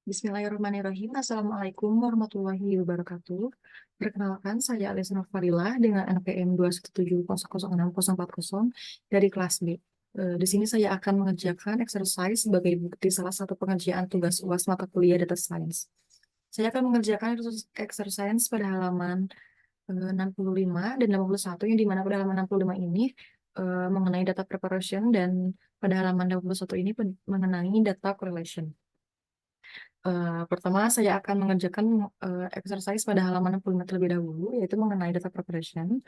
Bismillahirrahmanirrahim. Assalamualaikum warahmatullahi wabarakatuh. Perkenalkan, saya Alisa Nurfadilah dengan NPM 217006040 dari kelas B. Di sini saya akan mengerjakan exercise sebagai bukti salah satu pengerjaan tugas UAS mata kuliah Data Science. Saya akan mengerjakan exercise pada halaman 65 dan 81, yang dimana pada halaman 65 ini mengenai data preparation dan pada halaman 81 ini mengenai data correlation. Pertama, saya akan mengerjakan exercise pada halaman 65 terlebih dahulu, yaitu mengenai data preparation.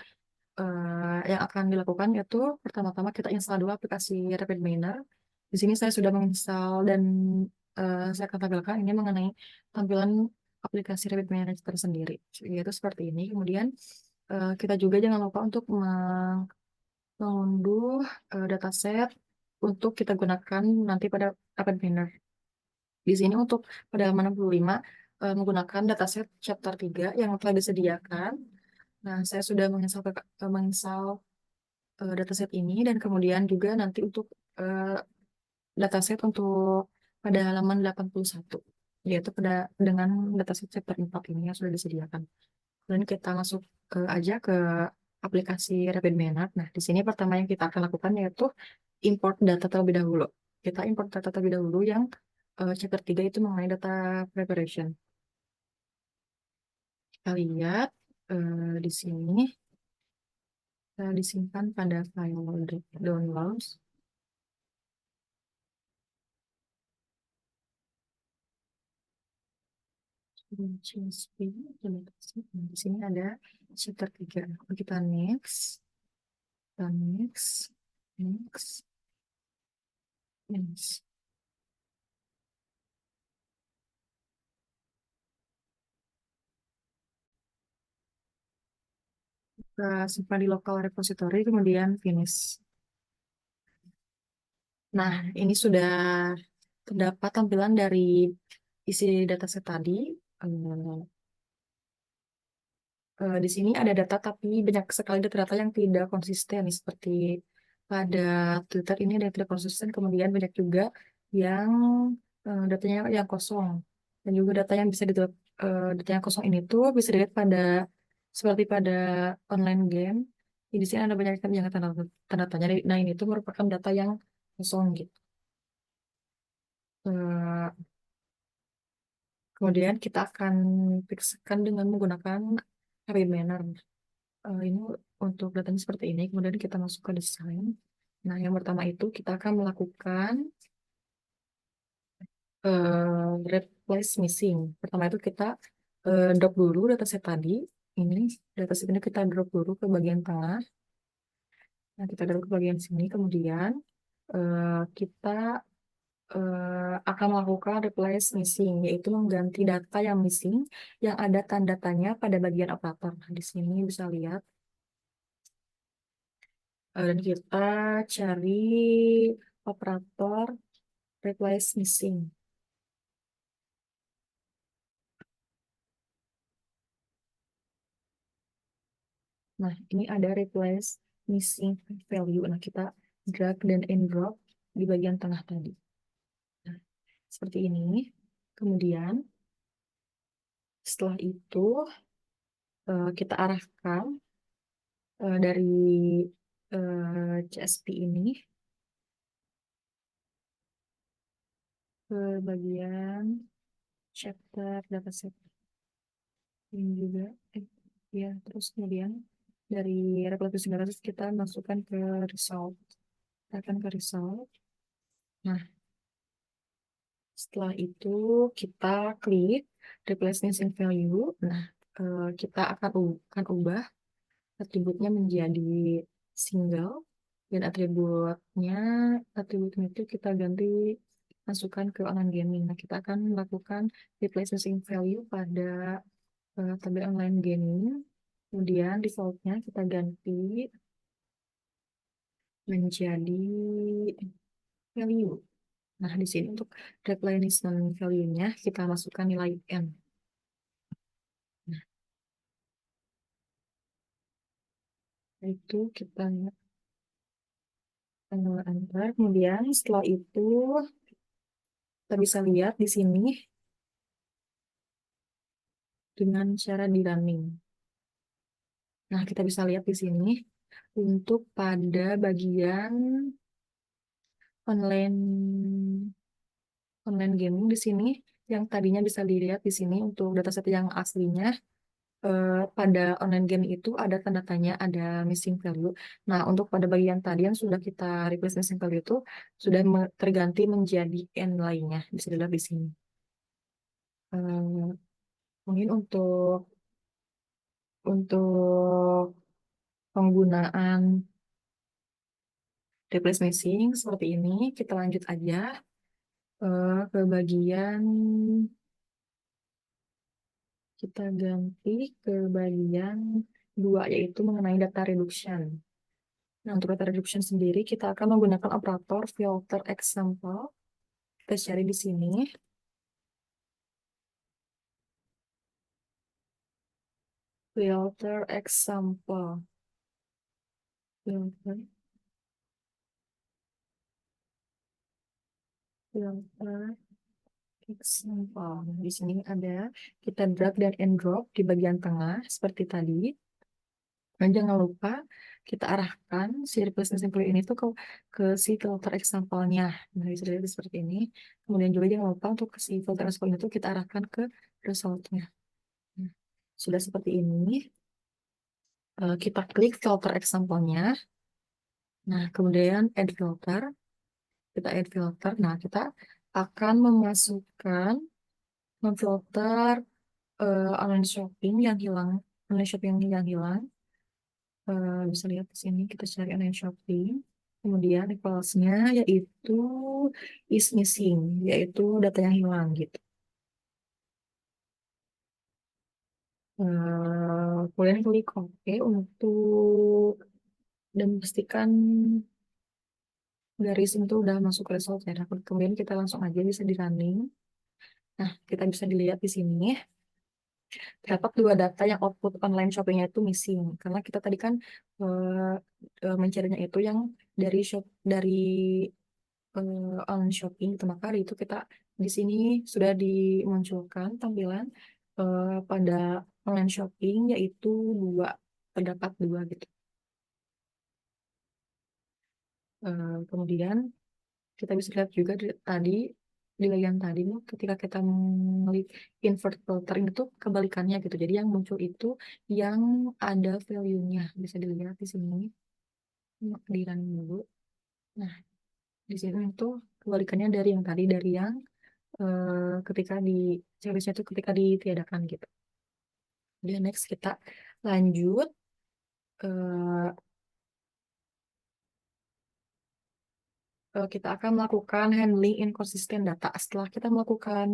Yang akan dilakukan yaitu pertama-tama kita install dulu aplikasi RapidMiner. Di sini saya sudah menginstal dan saya akan tampilkan ini mengenai tampilan aplikasi RapidMiner tersendiri, yaitu seperti ini. Kemudian kita juga jangan lupa untuk mengunduh dataset untuk kita gunakan nanti pada RapidMiner. Di sini untuk pada halaman 65 menggunakan dataset chapter 3 yang telah disediakan. Nah, saya sudah menginstal dataset ini, dan kemudian juga nanti untuk dataset untuk pada halaman 81, yaitu dengan dataset chapter 4 ini yang sudah disediakan. Dan kita masuk aja ke aplikasi RapidMiner. Nah, di sini pertama yang kita akan lakukan yaitu import data terlebih dahulu. Kita import data terlebih dahulu yang chapter 3 itu mengenai data preparation. Kita lihat di sini disimpan pada file downloads. CSV. Di sini ada chapter 3. Kita next, kita next, next, next. Kita simpan di local repository, kemudian finish. Nah, ini sudah terdapat tampilan dari isi dataset tadi. Di sini ada data, tapi banyak sekali data-data yang tidak konsisten. Seperti pada Twitter ini ada yang tidak konsisten, kemudian banyak juga yang datanya yang kosong. Dan juga data yang bisa data yang kosong ini tuh bisa dilihat pada seperti pada online game. Di sini ada banyak yang tanda tanya. Nah, ini tuh merupakan data yang kosong gitu. Eh, Kemudian kita akan fixkan dengan menggunakan Remainer. Ini untuk datanya seperti ini. Kemudian kita masuk ke desain. Nah, yang pertama itu kita akan melakukan replace missing. Pertama itu kita drop dulu dataset tadi. Ini dataset ini kita drop dulu ke bagian tengah. Nah, kita drop ke bagian sini. Kemudian kita akan melakukan replace missing, yaitu mengganti data yang missing yang ada tanda tanya pada bagian operator. Nah, di sini bisa lihat. Dan kita cari operator replace missing. Nah, ini ada replace missing value. Nah, kita drag dan and drop di bagian tengah tadi. Nah, seperti ini. Kemudian, setelah itu, kita arahkan dari CSP ini ke bagian chapter dataset ini juga. Ya, terus kemudian dari replication dataset kita masukkan ke result. Kita akan ke result. Nah, setelah itu kita klik replace missing value. Nah, kita akan ubah atributnya menjadi single, dan atributnya itu kita ganti masukkan ke online gaming. Nah, kita akan melakukan replace missing value pada tabel online gaming. Kemudian defaultnya kita ganti menjadi value. Nah, di sini untuk replenishment value-nya kita masukkan nilai N. Nah, itu kita enter. Kemudian setelah itu kita bisa lihat di sini dengan cara di running. Nah, kita bisa lihat di sini untuk pada bagian online online gaming di sini yang tadinya bisa dilihat di sini untuk dataset yang aslinya, pada online game itu ada tanda tanya, ada missing value. Nah, untuk pada bagian tadi yang sudah kita replace missing value itu sudah terganti menjadi n lainnya, bisa dilihat di sini. Eh, Mungkin untuk penggunaan replace missing seperti ini, kita lanjut aja ke bagian, kita ganti ke bagian dua, yaitu mengenai data reduction. Nah, untuk data reduction sendiri, kita akan menggunakan operator filter example. Kita cari di sini. Filter example. Filter, filter example. Di sini ada, kita drag dan and drop di bagian tengah, seperti tadi. Dan jangan lupa kita arahkan si replacement sample ini tuh ke si filter example-nya. Nah, bisa dilihat seperti ini. Kemudian juga jangan lupa untuk ke si filter example itu kita arahkan ke result-nya. Nah, sudah seperti ini. Kita klik filter example-nya. Nah, kemudian add filter. Kita add filter. Nah, kita akan memasukkan, memfilter online shopping yang hilang. Online shopping yang hilang. Bisa lihat di sini, kita cari online shopping. Kemudian equals-nya yaitu is missing, yaitu data yang hilang gitu. Kemudian klik OK untuk, dan pastikan garis itu udah masuk ke result ya. Nah, kemudian kita langsung aja bisa di running. Nah, kita bisa dilihat di sini terdapat dua data yang output online shoppingnya itu missing, karena kita tadi kan eh, mencarinya itu yang dari dari online shopping gitu. Maka hari itu kita di sini sudah dimunculkan tampilan pada online shopping yaitu dua, terdapat dua gitu. Kemudian kita bisa lihat juga tadi di bagian tadi nih, ketika kita mengklik invert filter itu kebalikannya gitu. Jadi yang muncul itu yang ada value-nya, bisa dilihat di sini. Di running dulu. Nah, di sini itu kebalikannya dari yang tadi, dari yang ketika di checklistnya itu ketika ditiadakan gitu. Jadi next kita lanjut, eh, kita akan melakukan handling inconsistent data. Setelah kita melakukan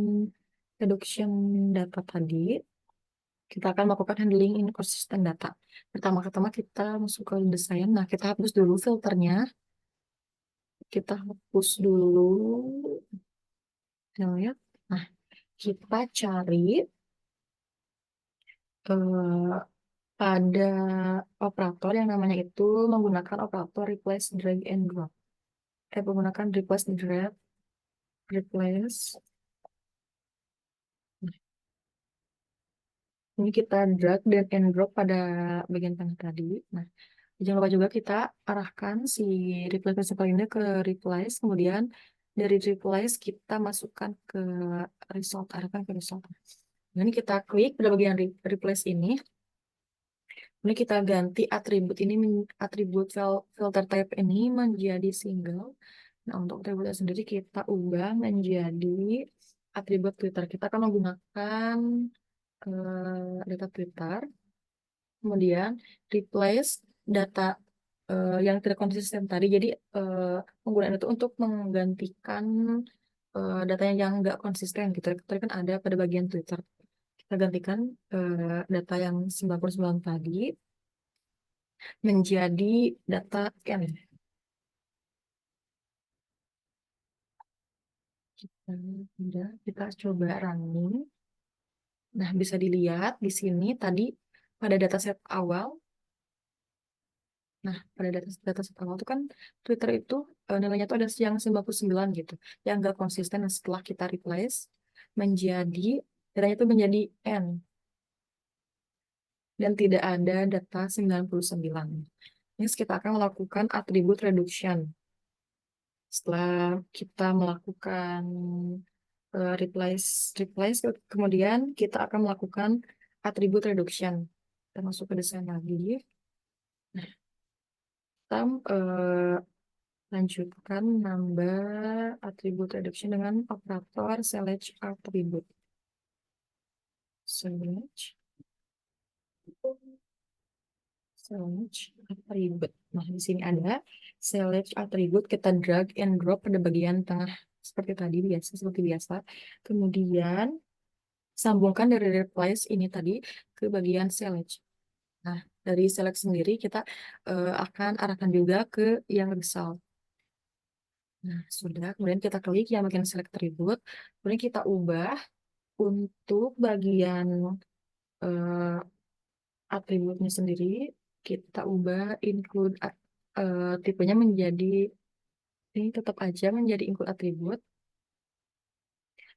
reduction data tadi, kita akan melakukan handling inconsistent data. Pertama-tama kita masuk ke desain. Nah, kita hapus dulu filternya. Kita hapus dulu. Ya, ya. Nah, kita cari eh, pada operator yang namanya itu menggunakan operator replace drag and drop. Menggunakan replace drag, replace. Nah, ini kita drag dan and drop pada bagian tengah tadi. Nah, jangan lupa juga kita arahkan si replace principal ini ke replace, kemudian dari replace kita masukkan ke result, arahkan ke result. Nah, ini kita klik pada bagian replace ini. Ini kita ganti atribut ini, atribut filter type ini menjadi single. Nah, untuk atributnya sendiri kita ubah menjadi atribut Twitter. Kita akan menggunakan data Twitter. Kemudian replace data yang tidak konsisten tadi. Jadi penggunaan itu untuk menggantikan data yang nggak konsisten gitu. Tadi kan ada pada bagian Twitter. Kita gantikan data yang 99 tadi menjadi data N. Kita coba running. Nah, bisa dilihat di sini tadi pada dataset awal. Nah, pada dataset awal itu kan Twitter itu nilainya itu ada yang 99 gitu. Yang nggak konsisten. Nah, setelah kita replace menjadi, datanya itu menjadi N. dan tidak ada data 99. Next, kita akan melakukan attribute reduction. Setelah kita melakukan replace, kemudian kita akan melakukan attribute reduction. Kita masuk ke desain lagi. Nah, kita lanjutkan nambah attribute reduction dengan operator select attribute. Select attribute. Nah, di sini ada select attribute, kita drag and drop pada bagian tengah seperti tadi seperti biasa. Kemudian sambungkan dari replace ini tadi ke bagian select. Nah, dari select sendiri kita akan arahkan juga ke yang result. Nah, sudah. Kemudian kita klik yang bagian select attribute. Kemudian kita ubah untuk bagian eh, atributnya sendiri. Kita ubah include tipenya menjadi ini tetap aja menjadi include atribut.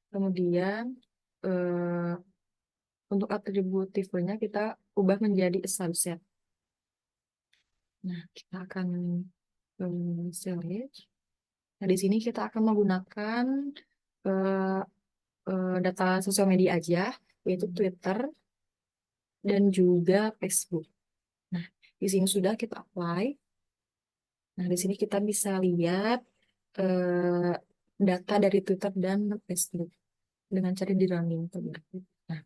Kemudian eh, untuk atribut tipenya kita ubah menjadi a subset. Nah, kita akan select. Nah, di sini kita akan menggunakan eh, data sosial media aja, yaitu Twitter dan juga Facebook. Nah, di sini sudah kita apply. Nah, di sini kita bisa lihat eh, data dari Twitter dan Facebook dengan cara di running. Nah,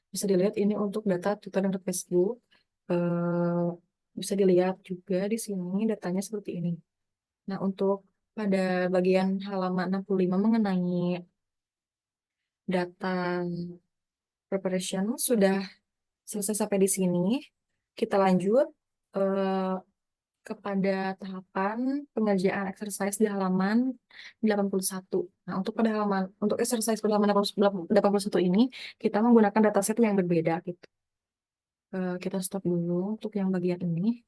bisa dilihat ini untuk data Twitter dan Facebook. Eh, bisa dilihat juga di sini datanya seperti ini. Nah, untuk pada bagian halaman 65 mengenai data preparation sudah selesai sampai di sini. Kita lanjut eh, kepada tahapan pengerjaan exercise di halaman 81. Nah, untuk exercise pada halaman 81 ini kita menggunakan dataset yang berbeda gitu. Kita stop dulu untuk yang bagian ini.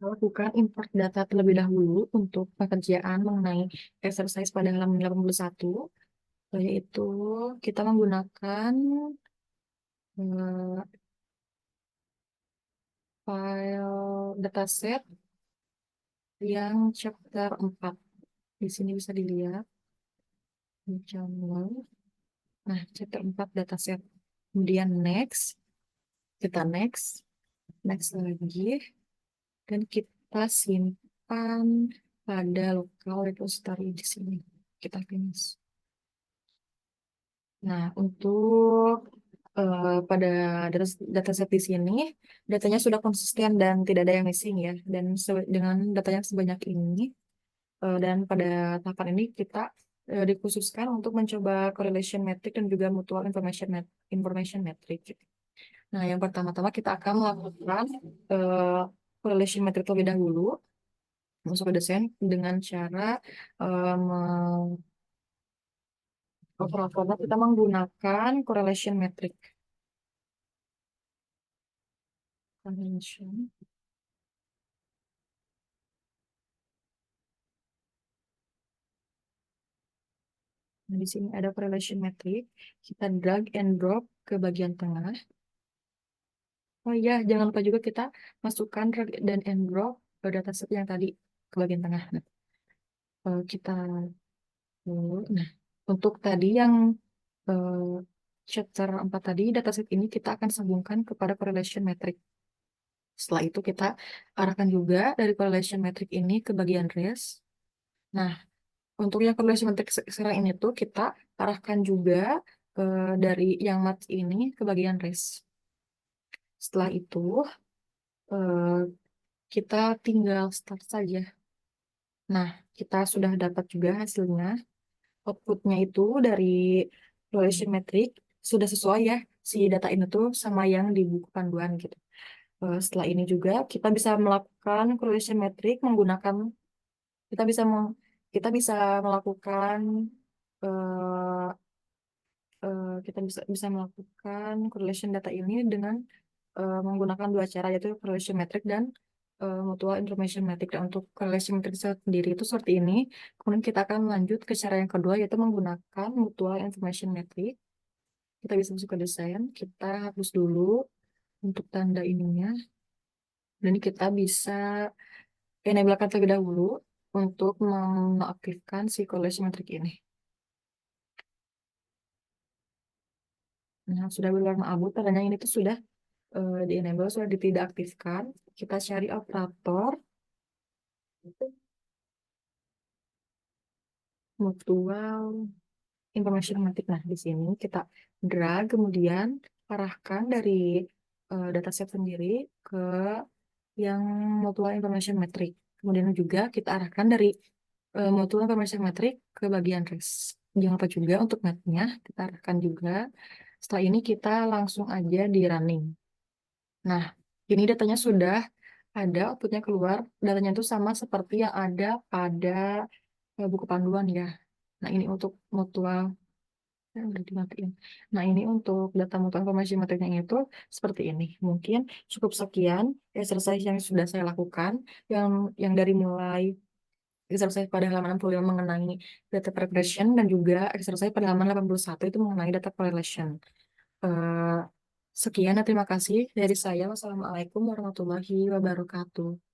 Lakukan import data terlebih dahulu untuk pekerjaan mengenai exercise pada halaman 81, yaitu kita menggunakan eh, file dataset yang chapter 4. Di sini bisa dilihat. Channel. Nah, chapter 4 dataset. Kemudian next. Kita next. Next lagi. Dan kita simpan pada local repository di sini. Kita finish. Nah, untuk pada dataset di sini, datanya sudah konsisten dan tidak ada yang missing ya. Dan dengan datanya sebanyak ini, dan pada tahapan ini kita dikhususkan untuk mencoba correlation metric dan juga mutual information metric. Nah, yang pertama-tama kita akan melakukan eh, correlation metric terlebih dahulu, masuk ke desain dengan cara eh, me- operatornya kita menggunakan correlation metric. Correlation. Nah, di sini ada correlation metric. Kita drag and drop ke bagian tengah. Oh iya, jangan lupa juga kita masukkan drag dan and drop ke dataset yang tadi ke bagian tengah. Nah, kita nah, untuk tadi yang eh, chapter 4 tadi, dataset ini kita akan sambungkan kepada correlation metric. Setelah itu kita arahkan juga dari correlation metric ini ke bagian res. Nah, untuk yang correlation metric sekarang ini tuh kita arahkan juga dari yang mat ini ke bagian res. Setelah itu eh, kita tinggal start saja. Nah, kita sudah dapat juga hasilnya. Outputnya itu dari correlation metric sudah sesuai ya si data ini tuh sama yang di buku panduan gitu. Setelah ini juga kita bisa melakukan correlation metric menggunakan kita bisa meng- kita bisa melakukan eh, kita bisa bisa melakukan correlation data ini dengan menggunakan dua cara yaitu correlation metric dan mutual information metric. Dan untuk correlation metric sendiri itu seperti ini. Kemudian kita akan lanjut ke cara yang kedua, yaitu menggunakan mutual information metric. Kita bisa masuk ke desain, kita hapus dulu untuk tanda ininya. Dan kita bisa enablekan terlebih dahulu untuk mengaktifkan si correlation metric ini. Nah, sudah berwarna abu, tandanya ini tuh sudah di-enable, sudah tidak aktifkan. Kita cari operator mutual information metric. Nah, di sini kita drag, kemudian arahkan dari dataset sendiri ke yang mutual information metric. Kemudian juga kita arahkan dari mutual information metric ke bagian res. Jangan lupa juga untuk map-nya kita arahkan juga. Setelah ini kita langsung aja di running. Nah, ini datanya sudah ada, outputnya keluar. Datanya itu sama seperti yang ada pada buku panduan ya. Nah, ini untuk mutual. Udah dimatiin. Nah, ini untuk data mutual informasi materinya itu seperti ini. Mungkin cukup sekian exercise yang sudah saya lakukan, yang dari mulai exercise pada halaman 65 mengenai data preparation dan juga exercise pada halaman 81 itu mengenai data correlation. Eh, Sekian dan terima kasih dari saya. Wassalamualaikum warahmatullahi wabarakatuh.